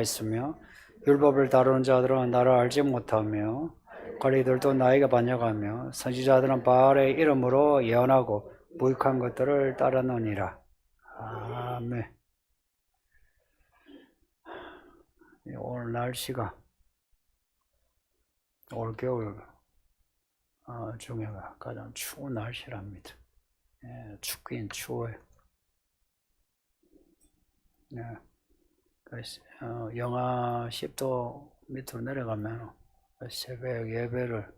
있으며 율법을 다루는 자들은 나를 알지 못하며 관리들도 나에게 반역하며 선지자들은 바알의 이름으로 예언하고 무익한 것들을 따르느니라. 아멘. 오늘 날씨가 올겨울 중에가 가장 추운 날씨랍니다. 춥긴 추워요. 영하 10도 밑으로 내려가면 새벽 예배를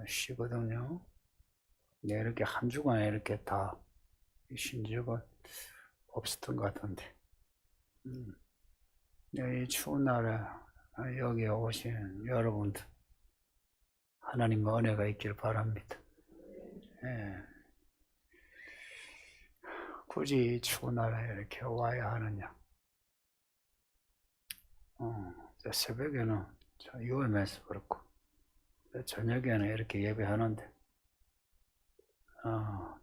쉬거든요. 이렇게 한 주간에 이렇게 다 쉰 적은 없었던 것 같은데, 이 추운 날에 여기에 오신 여러분들 하나님의 은혜가 있길 바랍니다. 굳이 추운 날에 이렇게 와야 하느냐? 새벽에는 위험해서 그렇고 저녁에는 이렇게 예배하는데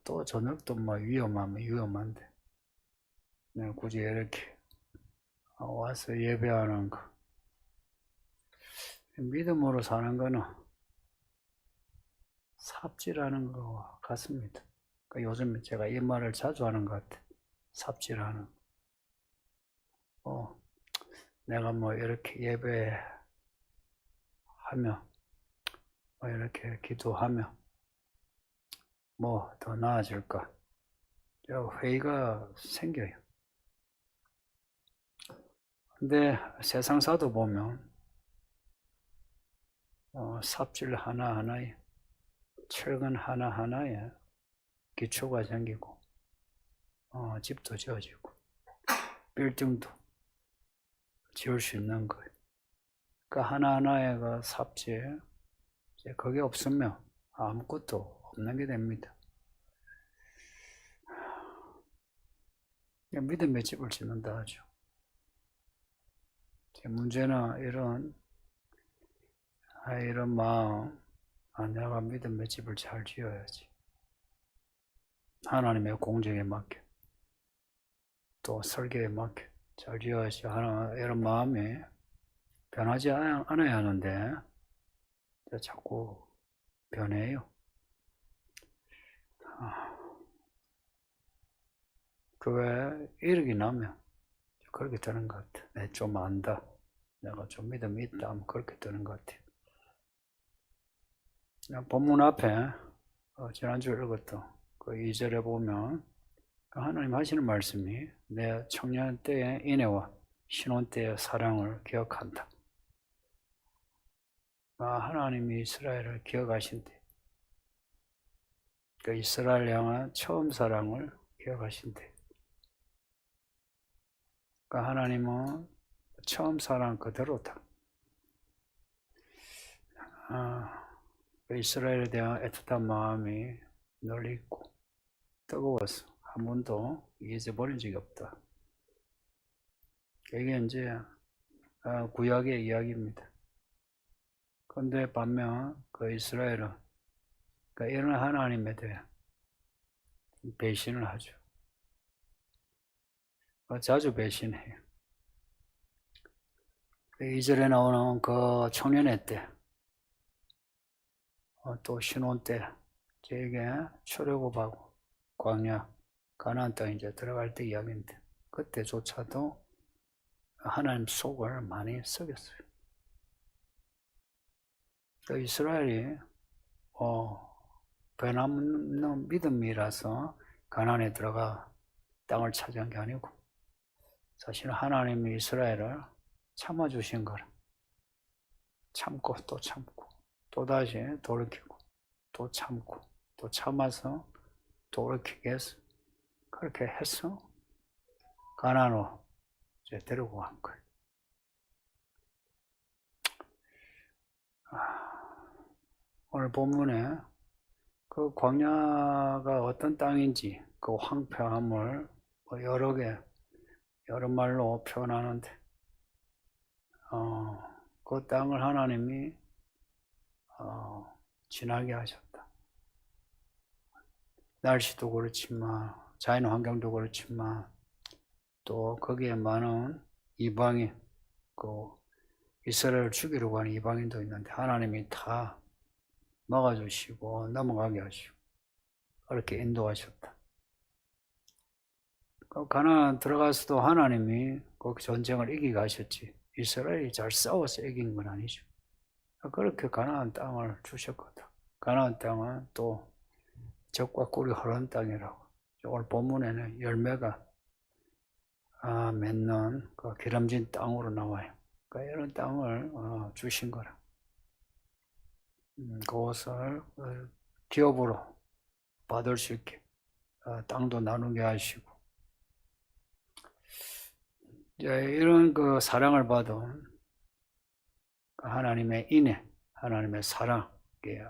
또 저녁도 뭐 위험하면 위험한데 굳이 이렇게 와서 예배하는 거, 믿음으로 사는 거는 삽질하는 것 같습니다. 그러니까 요즘 제가 이 말을 자주 하는 것 같아요. 삽질하는. 내가 뭐 이렇게 예배하며 뭐 이렇게 기도하며 뭐 더 나아질까? 회의가 생겨요. 근데 세상사도 보면 삽질 하나하나에, 철근 하나하나에 기초가 생기고 집도 지어지고 빌딩도 지을 수 있는 거예요. 그 하나하나의 그 삽질, 그게 없으면 아무것도 없는 게 됩니다. 믿음의 집을 짓는다 하죠. 문제는 이런 마음, 내가 믿음의 집을 잘 지어야지. 하나님의 공정에 맡겨, 또 설계에 맡겨 잘 지어야지 하는 이런 마음이 변하지 않아야 하는데 자꾸 변해요. 그게 이르기 나면 그렇게 되는 것 같아. 내가 좀 안다, 내가 좀 믿음이 있다 하면 그렇게 되는 것 같아. 본문 앞에 지난주에 읽었던 그 2절에 보면 하나님 하시는 말씀이 내 청년 때의 인애와 신혼 때의 사랑을 기억한다. 하나님이 이스라엘을 기억하신대. 그 이스라엘 향한 처음 사랑을 기억하신대. 그러니까 하나님은 처음 사랑 그대로다. 이스라엘에 대한 애틋한 마음이 늘 있고 뜨거워서 한 번도 잊어버린 적이 없다. 이게 이제 구약의 이야기입니다. 그런데 반면 그 이스라엘은 이런 하나님에 대해 배신을 하죠. 자주 배신해요. 2절에 나오는 그 청년의 때, 또 신혼 때, 저에게 출애굽하고 광야, 가나안 땅에 이제 들어갈 때 이야기인데, 그때조차도 하나님 속을 많이 썩였어요. 이스라엘이 변함없는 믿음이라서 가나안에 들어가 땅을 차지한 게 아니고, 사실 하나님이 이스라엘을 참아주신 거라. 참고 또 참고 또다시 돌이키고 또 참고 또 참아서 돌이키게 해서, 그렇게 해서 가나안으로 이제 데리고 간 거예요. 오늘 본문에 그 광야가 어떤 땅인지 그 황폐함을 여러 말로 표현하는데, 그 땅을 하나님이 지나게 하셨다. 날씨도 그렇지만 자연 환경도 그렇지만 또 거기에 많은 이방인, 그 이스라엘을 죽이려고 하는 이방인도 있는데 하나님이 다 막아주시고 넘어가게 하시고 그렇게 인도하셨다. 가나안 들어가서도 하나님이 그 전쟁을 이기게 하셨지 이스라엘이 잘 싸워서 이긴 건 아니죠. 그렇게 가나안 땅을 주셨거든. 가나안 땅은 또 적과 꿀이 흐르는 땅이라고. 오늘 본문에는 열매가 맺는 그 기름진 땅으로 나와요. 그러니까 이런 땅을 주신 거라. 그것을 기업으로 받을 수 있게 땅도 나누게 하시고 이런 그 사랑을 받은 하나님의 인애, 하나님의 사랑,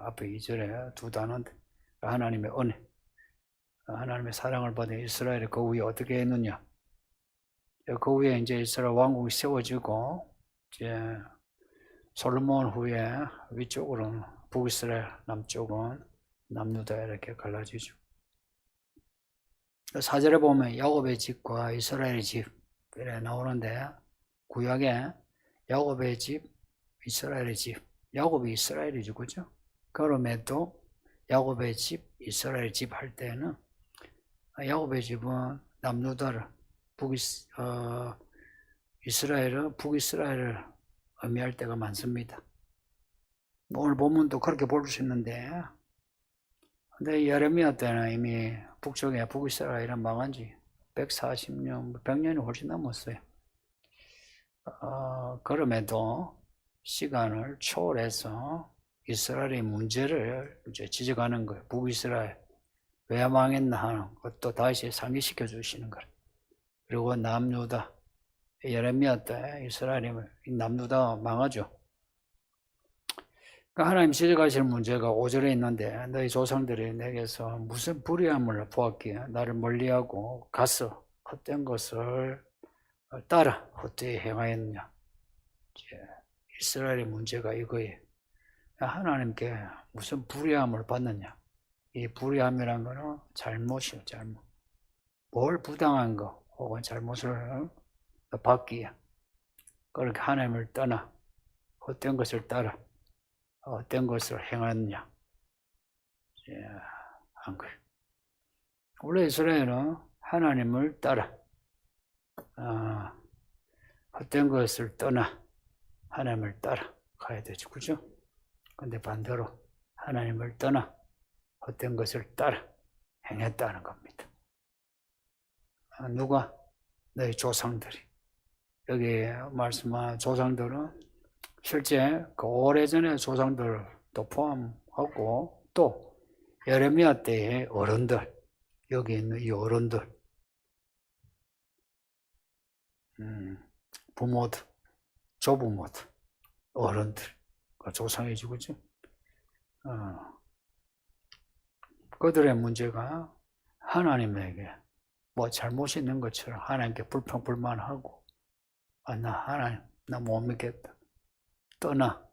앞에 2절에 두 단어인데 하나님의 은혜, 하나님의 사랑을 받은 이스라엘이 그 위에 어떻게 했느냐? 그 위에 이제 이스라엘 왕국이 세워지고 이제 솔로몬 후에 위쪽으로는 북이스라엘, 남쪽은 남유다 이렇게 갈라지죠. 4절에 보면 야곱의 집과 이스라엘의 집 이렇게 나오는데 구약에 야곱의 집, 이스라엘의 집, 야곱이 이스라엘이죠, 그죠? 그럼에도 야곱의 집, 이스라엘 집 할 때는 야곱의 집은 남유다를 이스라엘은 북이스라엘을 의미할 때가 많습니다. 오늘 본문도 그렇게 볼 수 있는데 근데 예레미야 때는 이미 북쪽에 북이스라엘은 망한 지 140년, 100년이 훨씬 넘었어요. 그럼에도 시간을 초월해서 이스라엘의 문제를 이제 지적하는 거예요. 북이스라엘 왜 망했나 하는 것도 다시 상기시켜 주시는 거예요. 그리고 남유다, 예레미야 때 이스라엘이 남유다 망하죠. 그러니까 하나님 지적하실 문제가 5절에 있는데 너희 조상들이 내게서 무슨 불의함을 보았기에 나를 멀리하고 가서 헛된 것을 따라 헛되이 행하였느냐. 이스라엘의 문제가 이거예요. 하나님께 무슨 불의함을 받느냐. 이 불의함이라는 거는 잘못이요, 잘못. 뭘 부당한 거 혹은 잘못을 받기에 그렇게 하나님을 떠나 헛된 것을 따라 어떤 것을 행하느냐 한 거예요. 원래 이스라엘은 하나님을 따라 헛된 것을 떠나 하나님을 따라 가야 되죠, 그죠? 근데 반대로 하나님을 떠나 헛된 것을 따라 행했다는 겁니다. 누가? 너희 조상들이. 여기 말씀한 조상들은 실제 그 오래전의 조상들도 포함하고 또 예레미야 때의 어른들, 여기 있는 이 어른들, 부모들, 조부모들, 어른들, 그 조상이지, 그죠? 그들의 문제가 하나님에게 뭐 잘못이 있는 것처럼 하나님께 불평불만하고 하나님 나 못 믿겠다. 떠나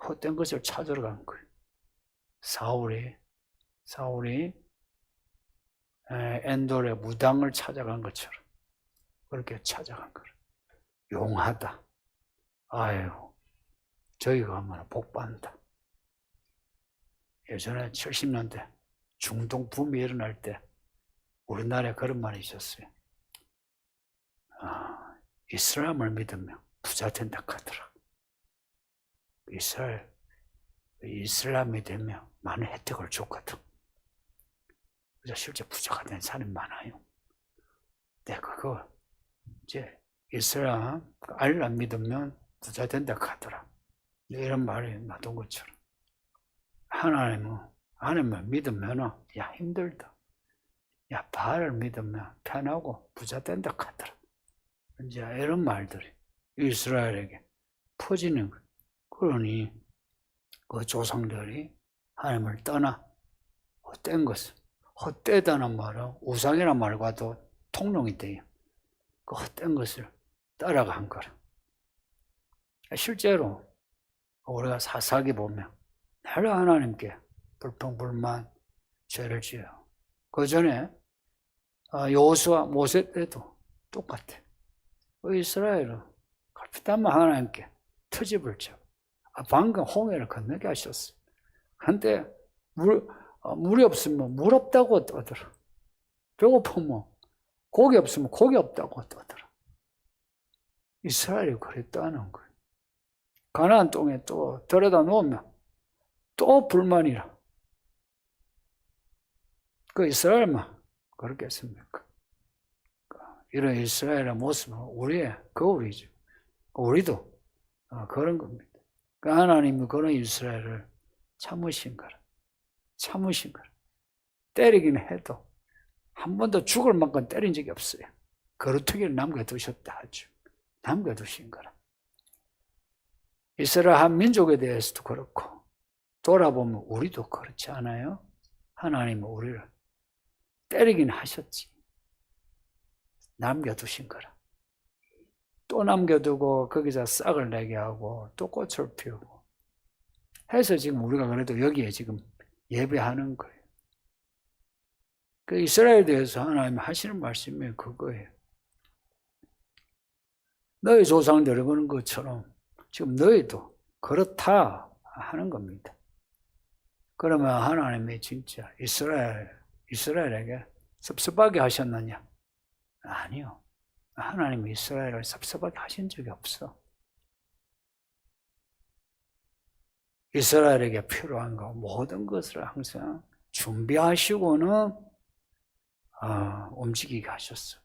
헛된 것을 찾으러 간 거예요. 사울이 엔돌의 무당을 찾아간 것처럼 그렇게 찾아간 거예요. 용하다. 아유, 저기 가면 복 받는다. 예전에 70년대 중동 붐이 일어날 때 우리나라에 그런 말이 있었어요. 이슬람을 믿으면 부자 된다 하더라. 이슬람이 되면 많은 혜택을 줬거든. 그래서 실제 부자가 된 사람이 많아요. 근데 그거 이제 이슬람 알라 믿으면 부자 된다 하더라. 이런 말이 놔둔 것처럼 하나님을 믿으면 야 힘들다. 야 바알을 믿으면 편하고 부자 된다 하더라. 이제 이런 말들이 이스라엘에게 퍼지는 거예요. 그러니 그 조상들이 하나님을 떠나 헛된 것을, 헛되다는 말은 우상이라는 말과도 통용이 돼요. 그 헛된 것을 따라간 거라. 실제로 우리가 사사기 보면 늘 하나님께 불평불만 죄를 지어요. 그 전에 여호수아 모세 때도 똑같아. 이스라엘은 그다음에 하나님께 트집을 잡아. 방금 홍해를 건너게 하셨어요. 근데 물이 없으면 물 없다고 떠들어. 배고프면 고기 없으면 고기 없다고 떠들어. 이스라엘이 그랬다는 거예요. 가나안 땅에 또 들여다 놓으면 또 불만이라. 그 이스라엘만 그렇겠습니까? 이런 이스라엘의 모습은 우리의 거울이죠. 우리도 그런 겁니다. 하나님이 그런 이스라엘을 참으신 거라. 참으신 거라. 때리긴 해도 한 번도 죽을 만큼 때린 적이 없어요. 거루투기를 남겨두셨다 하죠. 남겨두신 거라. 이스라엘 한 민족에 대해서도 그렇고 돌아보면 우리도 그렇지 않아요? 하나님은 우리를 때리긴 하셨지. 남겨두신 거라. 또 남겨두고 거기서 싹을 내게 하고 또 꽃을 피우고 해서 지금 우리가 그래도 여기에 지금 예배하는 거예요. 그 이스라엘에 대해서 하나님 하시는 말씀이 그거예요. 너희 조상들이 그런 것처럼 지금 너희도 그렇다 하는 겁니다. 그러면 하나님이 진짜 이스라엘에게 섭섭하게 하셨느냐? 아니요. 하나님이 이스라엘을 섭섭하게 하신 적이 없어. 이스라엘에게 필요한 거 모든 것을 항상 준비하시고는 움직이게 하셨어요.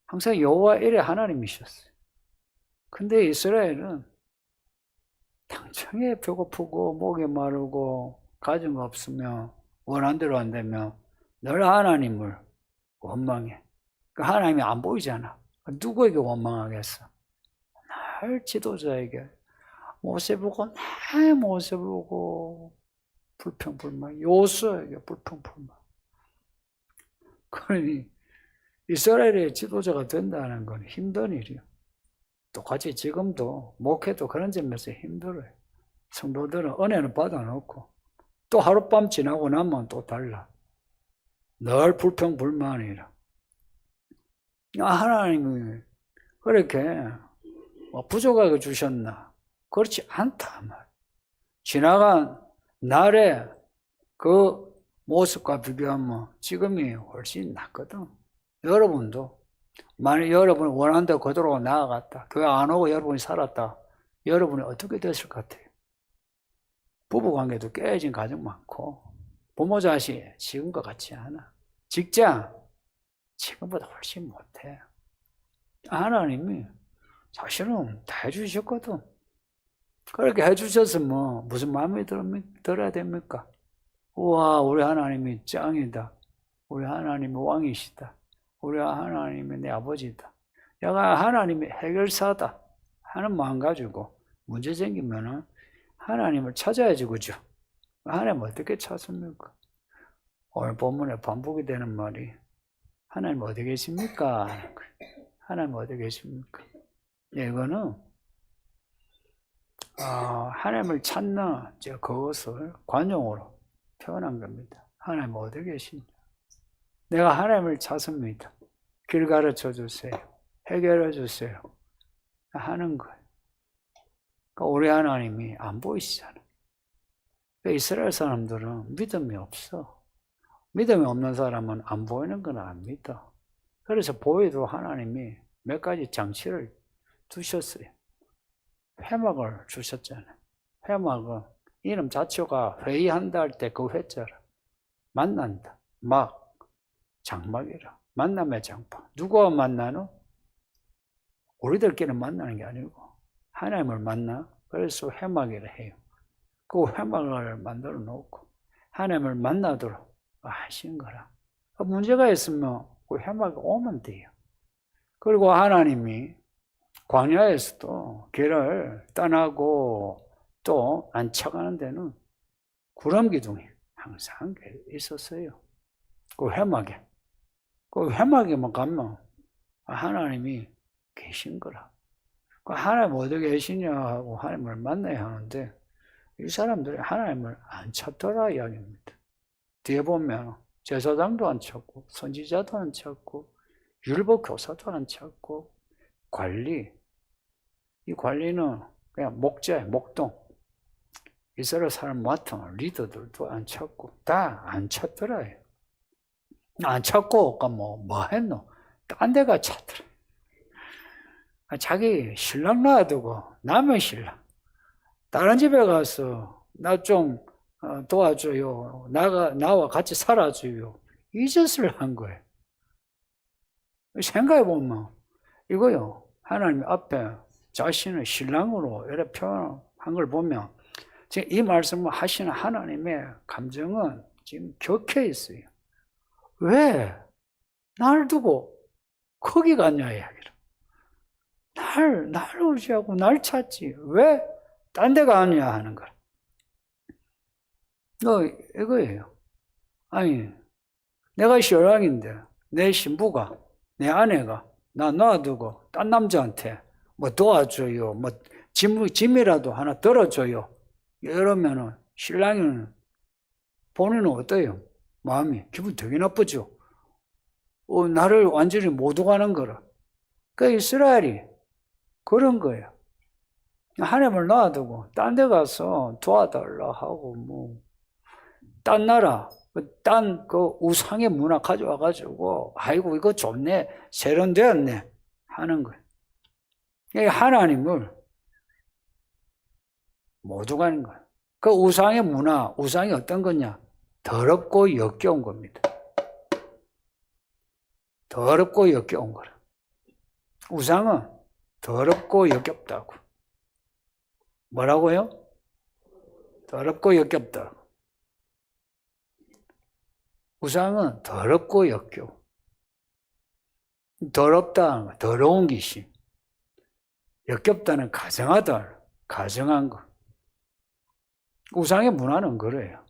항상 여호와 일의 하나님이셨어요. 근데 이스라엘은 당장에 배고프고 목이 마르고 가진 거 없으면 원한 대로 안 되면 늘 하나님을 원망해. 하나님이 안 보이잖아. 누구에게 원망하겠어? 늘 지도자에게 모세 보고 늘 모세 보고 불평불만, 요수에게 불평불만. 그러니 이스라엘의 지도자가 된다는 건 힘든 일이요. 똑같이 지금도 목회도 그런 점에서 힘들어요. 성도들은 은혜는 받아놓고 또 하룻밤 지나고 나면 또 달라. 늘 불평불만이라. 하나님이 그렇게 부족하게 주셨나? 그렇지 않다 말. 지나간 날의 그 모습과 비교하면 지금이 훨씬 낫거든. 여러분도 만약 여러분이 원하는 대로 그대로 나아갔다. 교회 안 오고 여러분이 살았다. 여러분이 어떻게 됐을 것 같아요? 부부관계도 깨진 가정 많고 부모 자식 지금과 같지 않아. 직장 지금보다 훨씬 못해. 하나님이 사실은 다 해주셨거든. 그렇게 해주셨으면 무슨 마음이 들어야 됩니까? 우와, 우리 하나님이 짱이다. 우리 하나님이 왕이시다. 우리 하나님이 내 아버지다. 내가 하나님이 해결사다 하는 마음 가지고 문제 생기면은 하나님을 찾아야지, 그죠? 하나님 어떻게 찾습니까? 오늘 본문에 반복이 되는 말이 하나님 어디 계십니까? 하나님 어디 계십니까? 이거는 하나님을 찾는 그것을 관용으로 표현한 겁니다. 하나님 어디 계시냐? 내가 하나님을 찾습니다. 길 가르쳐 주세요. 해결해 주세요. 하는 거예요. 그러니까 우리 하나님이 안 보이시잖아. 이스라엘 사람들은 믿음이 없어. 믿음이 없는 사람은 안 보이는 건 안 믿어. 그래서 보여도 하나님이 몇 가지 장치를 두셨어요. 회막을 주셨잖아요. 회막은 이름 자체가 회의한다 할 때 그 회자라. 만난다. 막. 장막이라. 만남의 장파. 누구와 만나노? 우리들끼리 만나는 게 아니고 하나님을 만나. 그래서 회막이라 해요. 그 회막을 만들어 놓고 하나님을 만나도록 하신 거라. 문제가 있으면 그 회막에 오면 돼요. 그리고 하나님이 광야에서도 길을 떠나고 또 안착하는 데는 구름 기둥이 항상 있었어요. 그 회막에. 그 회막에만 가면 하나님이 계신 거라. 하나님 어디 계시냐 하고 하나님을 만나야 하는데 이 사람들이 하나님을 안 찾더라 이야기입니다. 뒤에 보면 제사장도 안 찾고 선지자도 안 찾고 율법 교사도 안 찾고 관리, 이 관리는 그냥 목자야, 목동. 이스라엘 사람 맡은 리더들도 안 찾고 다 안 찾더라. 안 찾고 뭐 했노? 딴 데가 찾더라. 자기 신랑 놔두고 남의 신랑 다른 집에 가서 나 좀 도와줘요. 나와 같이 살아줘요. 이 짓을 한 거예요. 생각해보면 이거요. 하나님 앞에 자신을 신랑으로 이렇게 표현한 걸 보면 지금 이 말씀을 하시는 하나님의 감정은 지금 격해 있어요. 왜? 날 두고 거기 갔냐 이야기를. 날 의지하고 날 찾지. 왜? 딴 데 가냐 하는 거야. 이거예요. 아니, 내가 신랑인데 내 신부가, 내 아내가 나 놔두고 딴 남자한테 뭐 도와줘요. 뭐 짐이라도 하나 들어줘요. 이러면은 신랑은 본인은 어때요? 마음이 기분 되게 나쁘죠. 나를 완전히 못 오가는 거라. 그러니까 이스라엘이 그런 거예요. 하나님을 놔두고 딴 데 가서 도와달라 하고 뭐 딴 나라 딴 그 우상의 문화 가져와 가지고 아이고 이거 좋네 세련되었네 하는 거예요. 하나님을 못 오가는 거예요. 그 우상의 문화, 우상이 어떤 거냐? 더럽고 역겨운 겁니다. 더럽고 역겨운 거라. 우상은 더럽고 역겹다고. 뭐라고요? 더럽고 역겹다고. 우상은 더럽고 역겨워. 더럽다는 거, 더러운 귀신. 역겹다는 가정하다, 가정한 거. 우상의 문화는 그래요.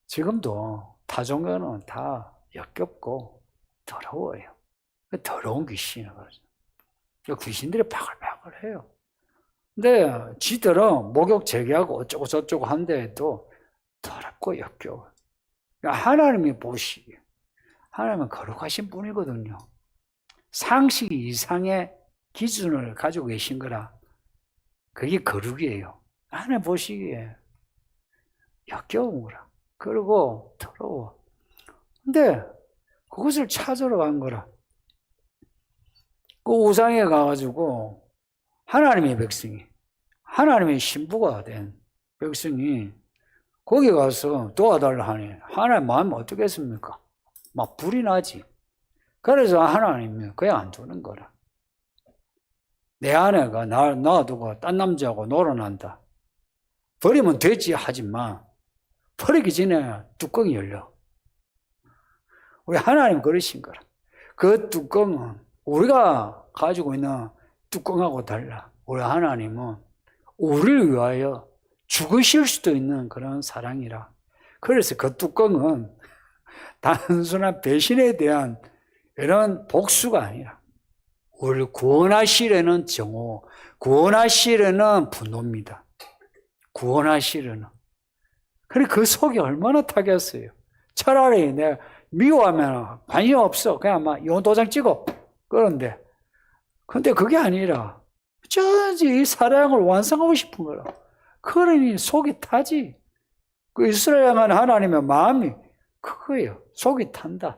지금도 타종교는 다 역겹고 더러워요. 더러운 귀신이라고 그러죠. 귀신들이 바글바글해요. 근데 지들은 목욕 제기하고 어쩌고 저쩌고 한데도 더럽고 역겨워. 하나님이 보시기에 하나님은 거룩하신 분이거든요. 상식 이상의 기준을 가지고 계신 거라 그게 거룩이에요. 하나님 보시기에 역겨운 거라. 그리고 더러워. 근데 그것을 찾으러 간 거라. 그 우상에 가가지고 하나님의 백성이, 하나님의 신부가 된 백성이 거기 가서 도와달라 하니 하나님 마음이 어떻겠습니까? 막 불이 나지. 그래서 하나님이 그냥 안 두는 거라. 내 아내가 날 놔두고 딴 남자하고 놀아난다. 버리면 되지 하지만 버리기 전에 뚜껑이 열려. 우리 하나님 그러신 거라. 그 뚜껑은 우리가 가지고 있는 뚜껑하고 달라. 우리 하나님은 우리를 위하여 죽으실 수도 있는 그런 사랑이라. 그래서 그 뚜껑은 단순한 배신에 대한 이런 복수가 아니라 우리를 구원하시려는 정오, 구원하시려는 분노입니다. 구원하시려는. 그래 그 속이 얼마나 타겠어요. 차라리 내가 미워하면 관심 없어. 그냥 막 용도장 찍어. 그런데 근데 그게 아니라 저지 이 사랑을 완성하고 싶은 거라. 그러니 속이 타지. 그 이스라엘 향한 하나님의 마음이 그거예요. 속이 탄다.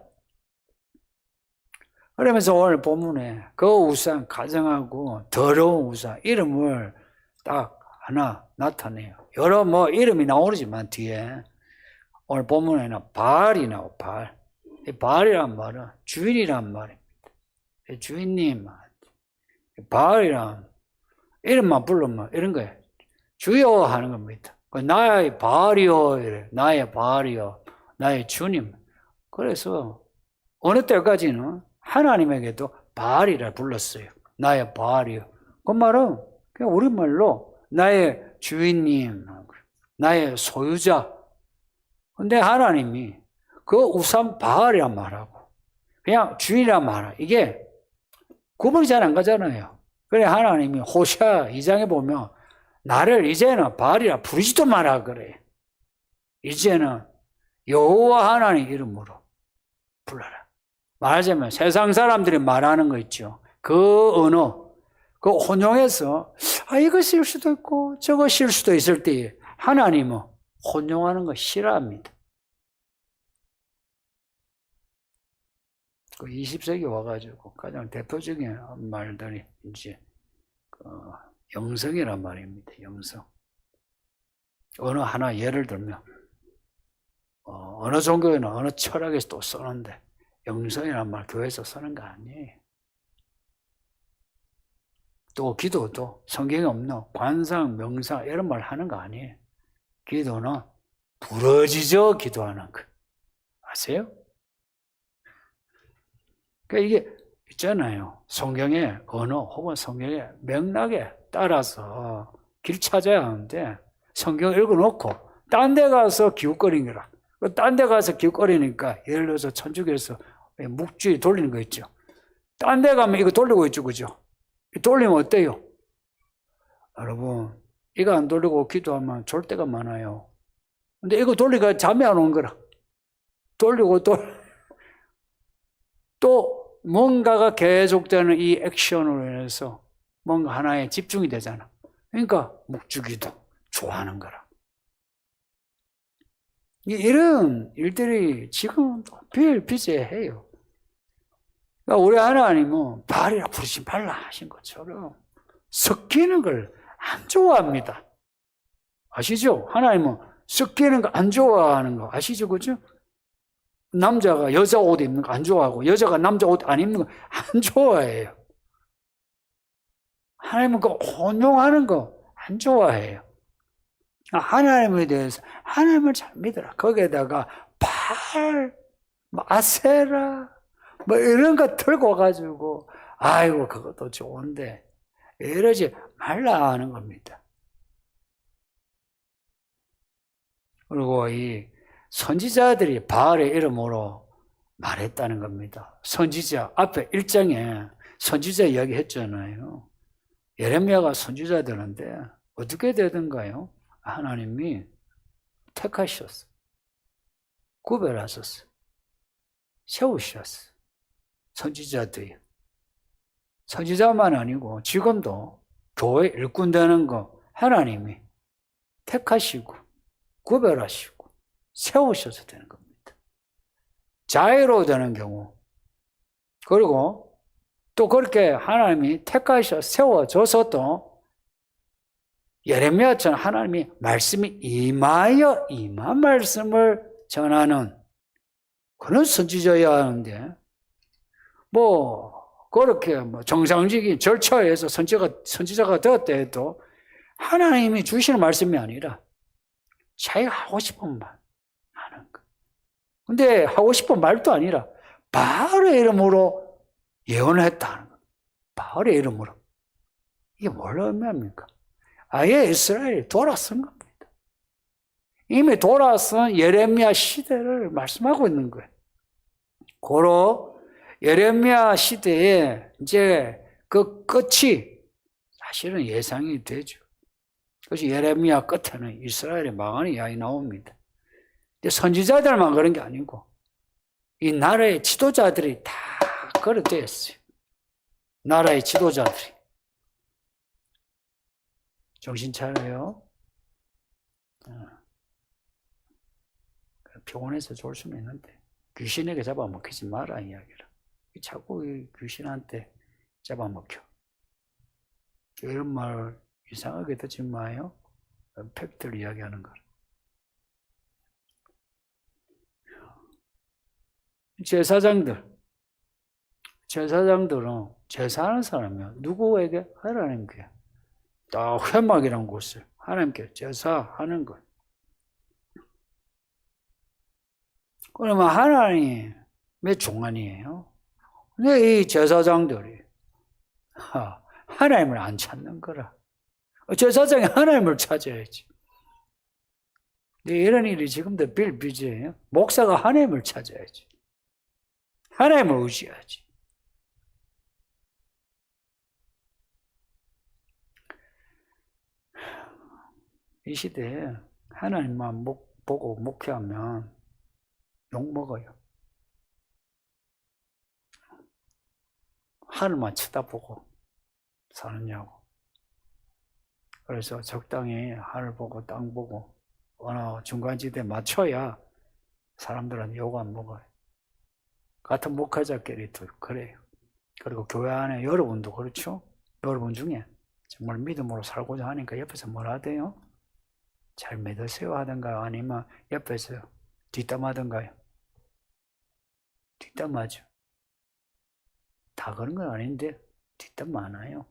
그러면서 오늘 본문에 그 우상, 가정하고 더러운 우상 이름을 딱 하나 나타내요. 여러 이름이 나오지만 뒤에 오늘 본문에는 바알이 나와. 바알. 이 바알이란 말은 주인이란 말입니다. 주인님, 바알이란 이름만 부르면 이런 거예요. 주여 하는 겁니다. 나의 바알이요, 이래. 나의 바알이요, 나의 주님. 그래서 어느 때까지는 하나님에게도 바알이라 불렀어요. 나의 바알이요. 그 말은 그냥 우리말로 나의 주인님, 나의 소유자. 근데 하나님이 그 우상 바알이란 말하고 그냥 주인이란 말하 이게 구분이 잘 안 가잖아요. 그래 하나님이 호시아 2장에 보면 나를 이제는 바알이라 부르지도 마라 그래. 이제는 여호와 하나님 이름으로 불러라. 말하자면 세상 사람들이 말하는 거 있죠. 그 언어, 그 혼용해서 이거 실 수도 있고 저거 실 수도 있을 때 하나님은 혼용하는 거 싫어합니다. 그 20세기 와가지고 가장 대표적인 말들이 이제 영성이란 말입니다. 영성. 어느 하나 예를 들면 어느 종교에는 어느 철학에서 또 쓰는데 영성이란 말 교회에서 쓰는 거 아니에요. 또 기도도 성경에 없는 관상, 명상 이런 말 하는 거 아니에요. 기도는 부러지죠 기도하는 거. 아세요? 그러니까 이게 있잖아요. 성경의 언어 혹은 성경의 맥락에 따라서 길 찾아야 하는데 성경 읽어놓고 딴 데 가서 기웃거리는 거라. 딴 데 가서 기웃거리니까 예를 들어서 천주교에서 묵주의 돌리는 거 있죠. 딴 데 가면 이거 돌리고 있죠. 그죠? 돌리면 어때요? 여러분 이거 안 돌리고 기도하면 졸 때가 많아요. 근데 이거 돌리니까 잠이 안 오는 거라. 돌리고 또 뭔가가 계속되는 이 액션으로 인해서 뭔가 하나에 집중이 되잖아. 그러니까 묵주기도 좋아하는 거라. 이런 일들이 지금 비일비재해요. 그러니까 우리 하나님은 바알이라 부르지 말라 하신 것처럼 섞이는 걸 안 좋아합니다. 아시죠? 하나님은 섞이는 거 안 좋아하는 거 아시죠? 그죠? 남자가 여자 옷 입는 거 안 좋아하고 여자가 남자 옷 안 입는 거 안 좋아해요. 하나님은 그 혼용하는 거 안 좋아해요. 하나님에 대해서 하나님을 잘 믿어라. 거기에다가 바알, 아세라 뭐 이런 거 들고 가지고 아이고 그것도 좋은데 이러지 말라 하는 겁니다. 그리고 이 선지자들이 바알의 이름으로 말했다는 겁니다. 선지자 앞에 1장에 선지자 이야기 했잖아요. 예레미야가 선지자 되는데 어떻게 되던가요? 하나님이 택하셨어. 구별하셨어. 세우셨어. 선지자들이. 선지자만 아니고 지금도 교회 일꾼 되는 거 하나님이 택하시고 구별하시고 세우셔서 되는 겁니다. 자유로 되는 경우 그리고 또 그렇게 하나님이 택하셔 세워줘서 또 예레미야처럼 하나님이 말씀이 임한 말씀을 전하는 그런 선지자여야 하는데 그렇게 정상적인 절차에 의해서 선지자가 되었다 해도 하나님이 주시는 말씀이 아니라 자기가 하고 싶은 말 하는 거. 근데 하고 싶은 말도 아니라 바알의 이름으로 예언했다는 거. 바알의 이름으로. 이게 뭘 의미합니까? 아예 이스라엘이 돌아선 겁니다. 이미 돌아선 예레미야 시대를 말씀하고 있는 거예요. 고로 예레미야 시대에 이제 그 끝이 사실은 예상이 되죠. 그래서 예레미야 끝에는 이스라엘이 망하는 이야기 나옵니다. 근데 선지자들만 그런 게 아니고 이 나라의 지도자들이 다 그렇게 됐어요. 나라의 지도자들이. 정신 차려요. 피곤해서 좋을 수는 있는데 귀신에게 잡아먹히지 마라 이야기라. 자꾸 귀신한테 잡아먹혀. 이런 말 이상하게 듣지 마요. 팩트를 이야기하는 거라. 제사장들은 제사하는 사람이요. 누구에게? 하나님께. 딱 회막이라는 곳을 하나님께 제사하는 것. 그러면 하나님의 종안이에요. 근데 이 제사장들이 하나님을 안 찾는 거라. 제사장이 하나님을 찾아야지. 근데 이런 일이 지금도 비일비재해요. 목사가 하나님을 찾아야지. 하나님을 의지해야지. 이 시대에 하나님만 보고 목회하면 욕먹어요. 하늘만 쳐다보고 사느냐고. 그래서 적당히 하늘 보고 땅 보고 어느 중간지대 맞춰야 사람들은 욕 안 먹어요. 같은 목회자끼리도 그래요. 그리고 교회 안에 여러분도 그렇죠? 여러분 중에 정말 믿음으로 살고자 하니까 옆에서 뭐라 돼요? 잘 믿으세요 하던가요? 아니면 옆에서 뒷담하던가요? 뒷담하죠. 다 그런 건 아닌데 뒷담 많아요.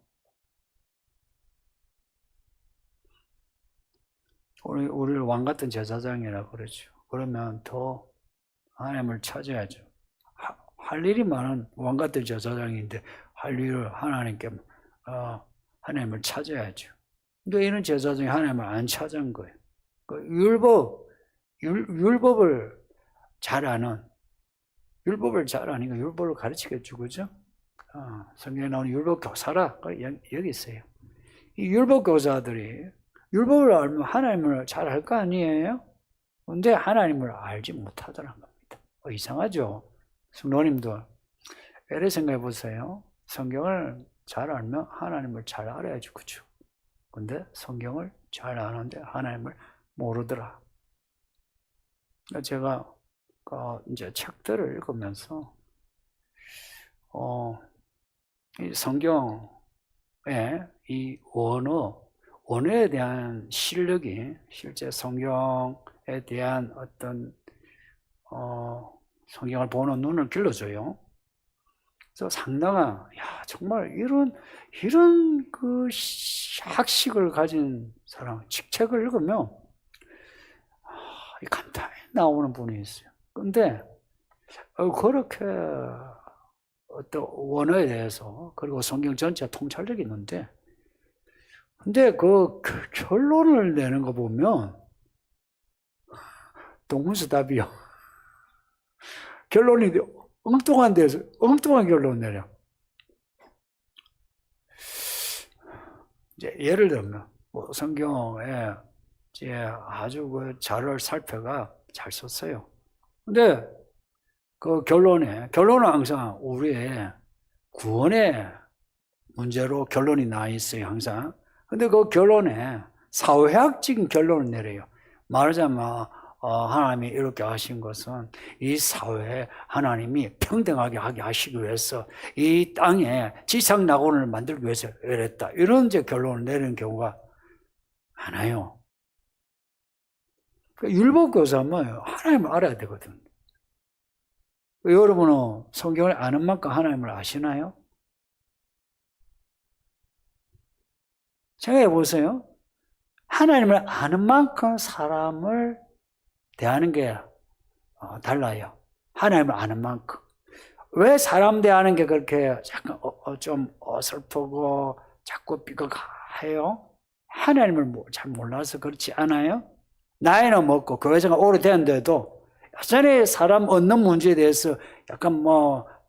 우리를 왕 같은 제사장이라 그러죠. 그러면 더 하나님을 찾아야죠. 할 일이 많은 왕 같은 제사장인데 할 일을 하나님께 하나님을 찾아야죠. 그러니까 이런 제사장이 하나님을 안 찾은 거예요. 율법을 잘 아는, 율법을 잘 아니까 율법을 가르치겠죠, 그죠? 성경에 나오는 율법 교사라 여기 있어요. 이 율법 교사들이 율법을 알면 하나님을 잘 알 거 아니에요? 근데 하나님을 알지 못하더란 겁니다. 이상하죠? 성도님도 예를 생각해 보세요. 성경을 잘 알면 하나님을 잘 알아야지, 그죠? 근데 성경을 잘 아는데 하나님을 모르더라. 제가 이제 책들을 읽으면서 이 성경의 이 언어에 대한 실력이 실제 성경에 대한 어떤 성경을 보는 눈을 길러줘요. 그래서 상당한 정말 이런 그 학식을 가진 사람 책을 읽으면 간단히 나오는 분이 있어요. 근데 그렇게 어떤 원어에 대해서 그리고 성경 전체 통찰력이 있는데 근데 그 결론을 내는 거 보면 동문서답이요. 결론이 엉뚱한 데서 엉뚱한 결론 내려. 이제 예를 들면 뭐 성경에 이제 아주 그 자료를 살펴가 잘 썼어요. 근데 그 결론은 항상 우리의 구원의 문제로 결론이 나 있어요, 항상. 근데 그 결론에 사회학적인 결론을 내려요. 말하자면 하나님이 이렇게 하신 것은 이 사회에 하나님이 평등하게 하게 하시기 위해서 이 땅에 지상낙원을 만들기 위해서 이랬다. 이런 이제 결론을 내리는 경우가 많아요. 율법교사는 하나님을 알아야 되거든. 여러분은 성경을 아는 만큼 하나님을 아시나요? 생각해 보세요. 하나님을 아는 만큼 사람을 대하는 게 달라요. 하나님을 아는 만큼. 왜 사람 대하는 게 그렇게 약간 좀 어설프고 자꾸 삐걱해요? 하나님을 잘 몰라서 그렇지 않아요? 나이는 먹고 교회생활 오래됐는데도 여전히 사람 얻는 문제에 대해서 약간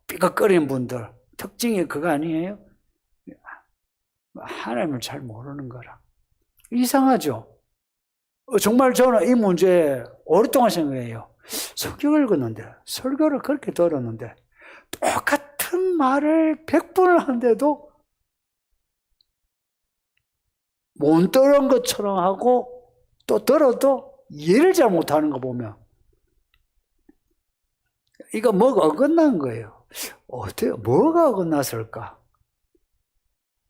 삐걱거리는 분들 특징이 그거 아니에요? 하나님을 잘 모르는 거라. 이상하죠? 정말 저는 이 문제에 오랫동안 생각해요. 성경을 읽었는데 설교를 그렇게 들었는데 똑같은 말을 100번을 하는데도 못 들은 것처럼 하고 또 들어도 이해를 잘 못하는 거 보면 이거 뭐가 어긋난 거예요. 어때요? 뭐가 어긋났을까?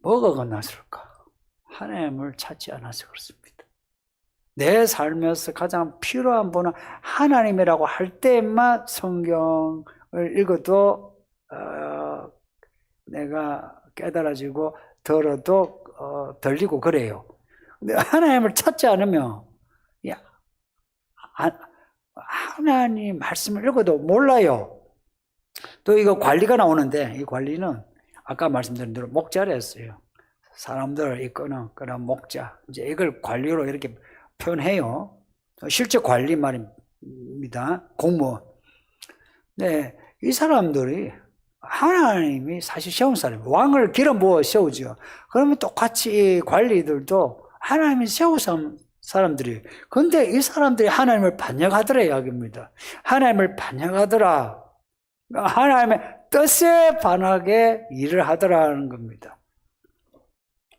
뭐가 어긋났을까? 하나님을 찾지 않아서 그렇습니다. 내 삶에서 가장 필요한 분은 하나님이라고 할 때만 성경을 읽어도 내가 깨달아지고 들어도 들리고 그래요. 근데 하나님을 찾지 않으면 하나님 말씀을 읽어도 몰라요. 또 이거 관리가 나오는데 이 관리는 아까 말씀드린 대로 목자를 했어요. 사람들을 이끄는 그런 목자. 이제 이걸 관리로 이렇게 표현해요. 실제 관리 말입니다. 공무원. 네, 이 사람들이 하나님이 사실 세운 사람이에요. 왕을 기름 부어 세우죠. 그러면 똑같이 관리들도 하나님이 세운 사람들이. 근데 이 사람들이 하나님을 반역하더라 이야기입니다. 하나님을 반역하더라. 하나님의 뜻에 반하게 일을 하더라는 겁니다.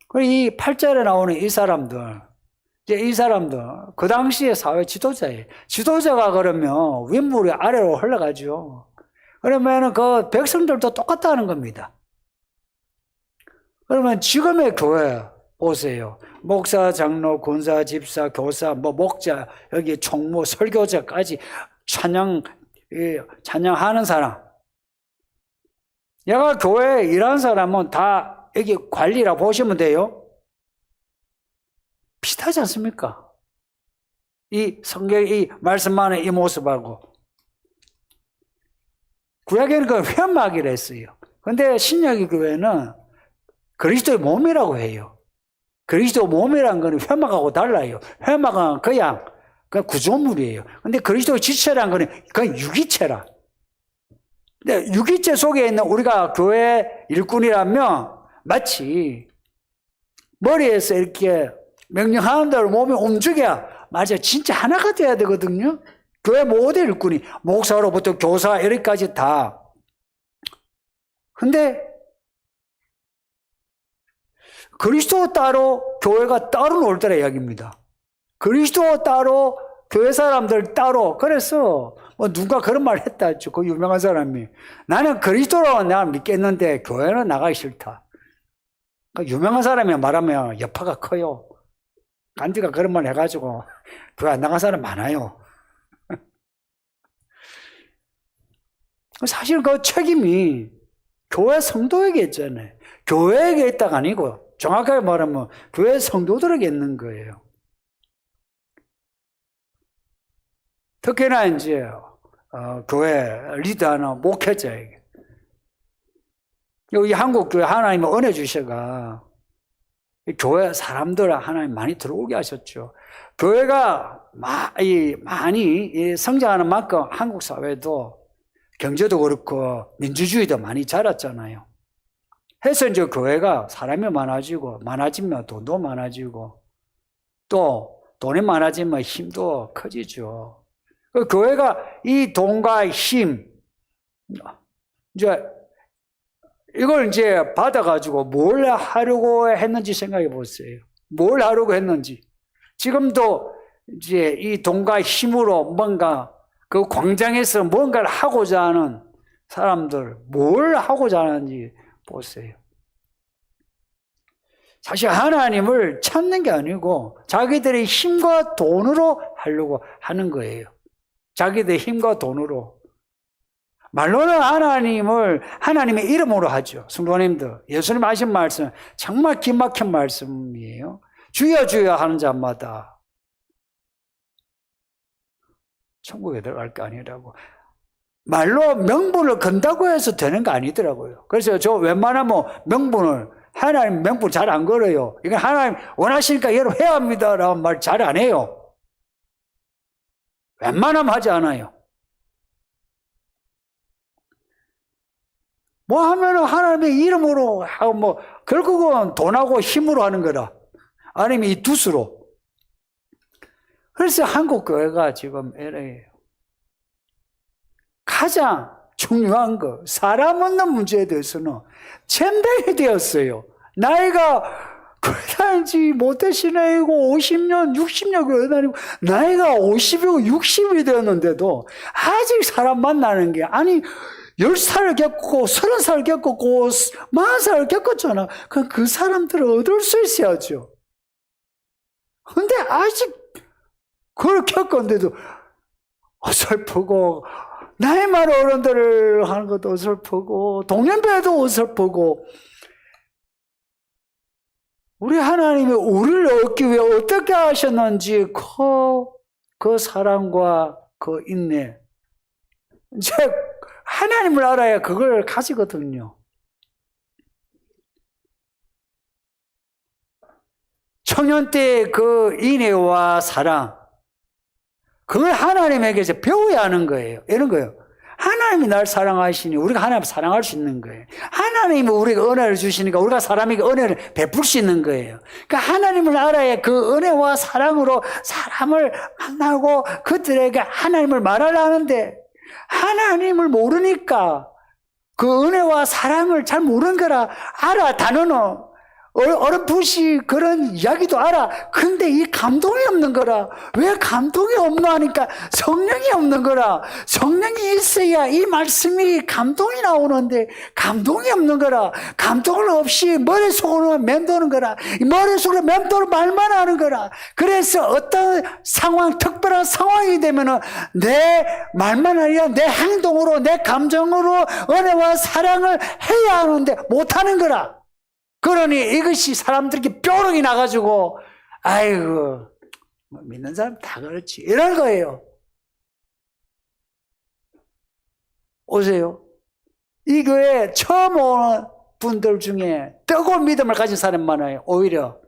그리고 이 8절에 나오는 이 사람들, 이제 이 사람들, 그 당시에 사회 지도자예요. 지도자가 그러면 윗물이 아래로 흘러가죠. 그러면 그 백성들도 똑같다는 겁니다. 그러면 지금의 교회 보세요. 목사, 장로, 군사, 집사, 교사, 목자, 여기 총무, 설교자까지 찬양하는 사람. 얘가 교회에 일하는 사람은 다 여기 관리라 보시면 돼요. 비슷하지 않습니까? 이 성경의 이 말씀만의 이 모습하고. 구약에는 그 회막이라 했어요. 근데 신약의 교회는 그리스도의 몸이라고 해요. 그리스도 몸이란 건 회막하고 달라요. 회막은 그냥 구조물이에요. 근데 그리스도의 지체란 건 그냥 유기체라. 근데 유기체 속에 있는 우리가 교회 일꾼이라면 마치 머리에서 이렇게 명령하는 대로 몸이 움직여야 맞아요. 진짜 하나가 돼야 되거든요. 교회 모든 일꾼이 목사로부터 교사 이렇게까지 다. 근데 그리스도 따로 교회가 따로 놀 때라 이야기입니다. 그리스도 따로 교회 사람들 따로. 그래서 누가 그런 말 했다 했죠. 그 유명한 사람이. 나는 그리스도로 내가 믿겠는데 교회는 나가기 싫다. 그 유명한 사람이 말하면 여파가 커요. 간디가 그런 말 해가지고 교회 안 나간 사람 많아요. 사실 그 책임이 교회 성도에게 있잖아요. 교회에게 있다가 아니고 정확하게 말하면 교회 성도들에게 있는 거예요. 특히나 이제 교회 리더하는 목회자에게. 여기 한국 교회 하나님이 은혜 주셔가 교회 사람들 하나님 많이 들어오게 하셨죠. 교회가 많이 성장하는 만큼 한국 사회도 경제도 그렇고 민주주의도 많이 자랐잖아요. 해서 이제 교회가 사람이 많아지면 돈도 많아지고 또 돈이 많아지면 힘도 커지죠. 그 교회가 이 돈과 힘, 이걸 이제 받아가지고 뭘 하려고 했는지 생각해 보세요. 뭘 하려고 했는지. 지금도 이제 이 돈과 힘으로 뭔가 그 광장에서 뭔가를 하고자 하는 사람들, 뭘 하고자 하는지 보세요. 사실 하나님을 찾는 게 아니고 자기들의 힘과 돈으로 하려고 하는 거예요. 자기들의 힘과 돈으로. 말로는 하나님의 이름으로 하죠. 성도님들, 예수님 하신 말씀 정말 기막힌 말씀이에요. 주여 주여 하는 자마다 천국에 들어갈 게 아니라고. 말로 명분을 건다고 해서 되는 거 아니더라고요. 그래서 저 웬만하면 하나님 명분 잘 안 걸어요. 이건 하나님 원하시니까 여러분 해야 합니다 라는 말 잘 안 해요. 웬만하면 하지 않아요. 뭐 하면은 하나님의 이름으로 하고 결국은 돈하고 힘으로 하는 거라. 아니면 이 돛으로. 그래서 한국 교회가 지금 이래요. 가장 중요한 거, 사람 없는 문제에 대해서는 젠병이 되었어요. 나이가 그다지 못되신 나이고 50년, 60년 교회 다니고 나이가 50이고 60이 되었는데도 아직 사람 만나는 게 10살을 겪고 30살을 겪고 40살을 겪었잖아. 그 사람들을 얻을 수 있어야죠. 근데 아직 그걸 겪었는데도 어설프고 나이 많은 어른들을 하는 것도 어설프고 동년배도 어설프고 우리 하나님이 우리를 얻기 위해 어떻게 하셨는지 그 사랑과 그 인내 이제 하나님을 알아야 그걸 가지거든요. 청년 때 그 인애와 사랑 그걸 하나님에게서 배워야 하는 거예요. 이런 거예요. 하나님이 날 사랑하시니 우리가 하나님을 사랑할 수 있는 거예요. 하나님이 우리가 은혜를 주시니까 우리가 사람에게 은혜를 베풀 수 있는 거예요. 그러니까 하나님을 알아야 그 은혜와 사랑으로 사람을 만나고 그들에게 하나님을 말하려 하는데 하나님을 모르니까 그 은혜와 사랑을 잘 모르는 거라 알아 단어는 어렴풋이 그런 이야기도 알아. 근데 이 감동이 없는 거라. 왜 감동이 없노 하니까 성령이 없는 거라. 성령이 있어야 이 말씀이 감동이 나오는데 감동이 없는 거라. 감동을 없이 머릿속으로 맴도는 거라. 머릿속으로 맴도는 말만 하는 거라. 그래서 어떤 상황, 특별한 상황이 되면은 내 말만 아니라 내 행동으로, 내 감정으로 은혜와 사랑을 해야 하는데 못하는 거라. 그러니 이것이 사람들에게 뾰롱이 나가지고 아이고 뭐 믿는 사람 다 그렇지 이런 거예요. 오세요. 이 교회에 처음 오는 분들 중에 뜨거운 믿음을 가진 사람 많아요. 오히려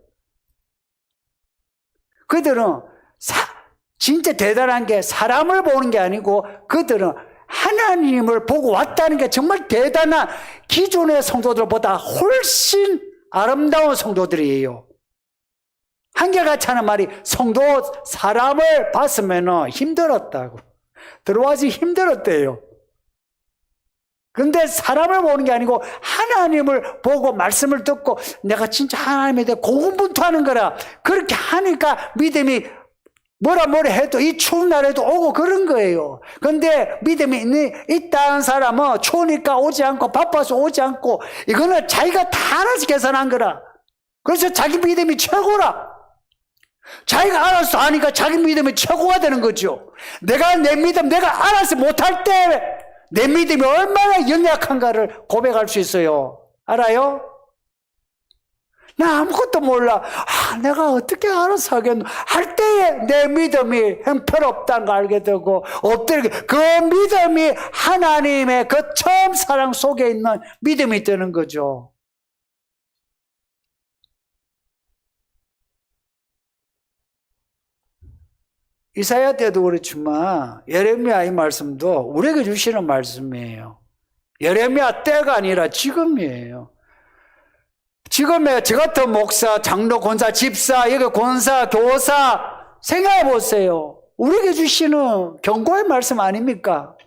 그들은 진짜 대단한 게 사람을 보는 게 아니고 그들은 하나님을 보고 왔다는 게 정말 대단한 기존의 성도들보다 훨씬 아름다운 성도들이에요. 한결같이 하는 말이 성도 사람을 봤으면 힘들었다고. 들어와서 힘들었대요. 근데 사람을 보는 게 아니고 하나님을 보고 말씀을 듣고 내가 진짜 하나님에 대해 고군분투하는 거라. 그렇게 하니까 믿음이 뭐라 해도 이 추운 날에도 오고 그런 거예요. 근데 믿음이 있다는 사람은 추우니까 오지 않고 바빠서 오지 않고 이거는 자기가 다 알아서 계산한 거라. 그래서 자기 믿음이 최고라. 자기가 알아서 하니까 자기 믿음이 최고가 되는 거죠. 내가 내 믿음 내가 알아서 못할 때 내 믿음이 얼마나 연약한가를 고백할 수 있어요. 알아요? 나 아무것도 몰라. 내가 어떻게 알아서 하겠노? 할 때에 내 믿음이 형편없다는 걸 알게 되고, 그 믿음이 하나님의 그 처음 사랑 속에 있는 믿음이 되는 거죠. 이사야 때도 그렇지만 예레미야 이 말씀도 우리에게 주시는 말씀이에요. 예레미야 때가 아니라 지금이에요. 지금의 저 같은 목사, 장로, 권사, 집사, 여기 권사, 교사 생각해 보세요. 우리에게 주시는 경고의 말씀 아닙니까?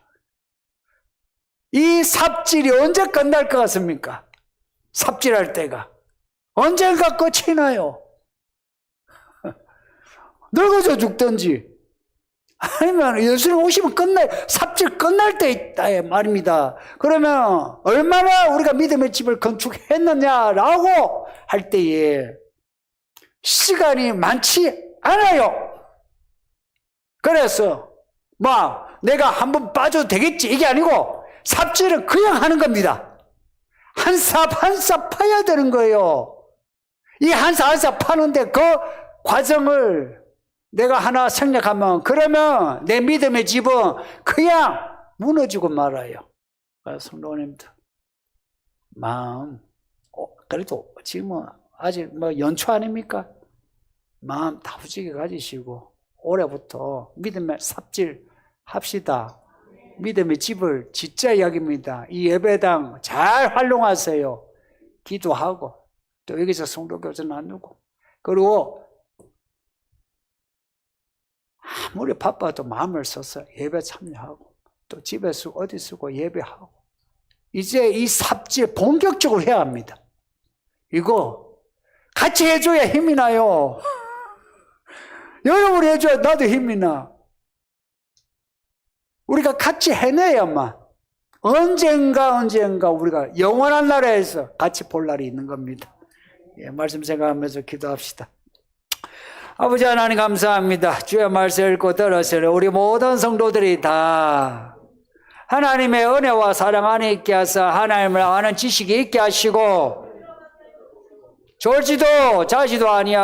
이 삽질이 언제 끝날 것 같습니까? 삽질할 때가 언젠가 끝이 나요. 늙어져 죽든지 아니면 예수님 오시면 삽질 끝날 때 있다 말입니다. 그러면 얼마나 우리가 믿음의 집을 건축했느냐라고 할 때에 시간이 많지 않아요. 그래서 내가 한번 빠져도 되겠지 이게 아니고 삽질은 그냥 하는 겁니다. 한 삽 한 삽 파야 되는 거예요. 이 한 삽 한 삽 파는데 그 과정을 내가 하나 생략하면 그러면 내 믿음의 집은 그냥 무너지고 말아요. 성도님들 마음 그래도 지금은 아직 연초 아닙니까? 마음 다부지게 가지시고 올해부터 믿음의 삽질 합시다. 믿음의 집을 짓자 이야기입니다. 이 예배당 잘 활용하세요. 기도하고 또 여기서 성도교제 나누고 그리고 아무리 바빠도 마음을 써서 예배 참여하고 또 집에서 어디 쓰고 예배하고 이제 이 삽질 본격적으로 해야 합니다. 이거 같이 해줘야 힘이 나요. 여러분이 해줘야 나도 힘이 나. 우리가 같이 해내야만 언젠가 우리가 영원한 나라에서 같이 볼 날이 있는 겁니다. 예, 말씀 생각하면서 기도합시다. 아버지 하나님 감사합니다. 주의 말씀 읽고 들었으니 우리 모든 성도들이 다 하나님의 은혜와 사랑 안에 있게 하사 하나님을 아는 지식이 있게 하시고 졸지도 자지도 아니하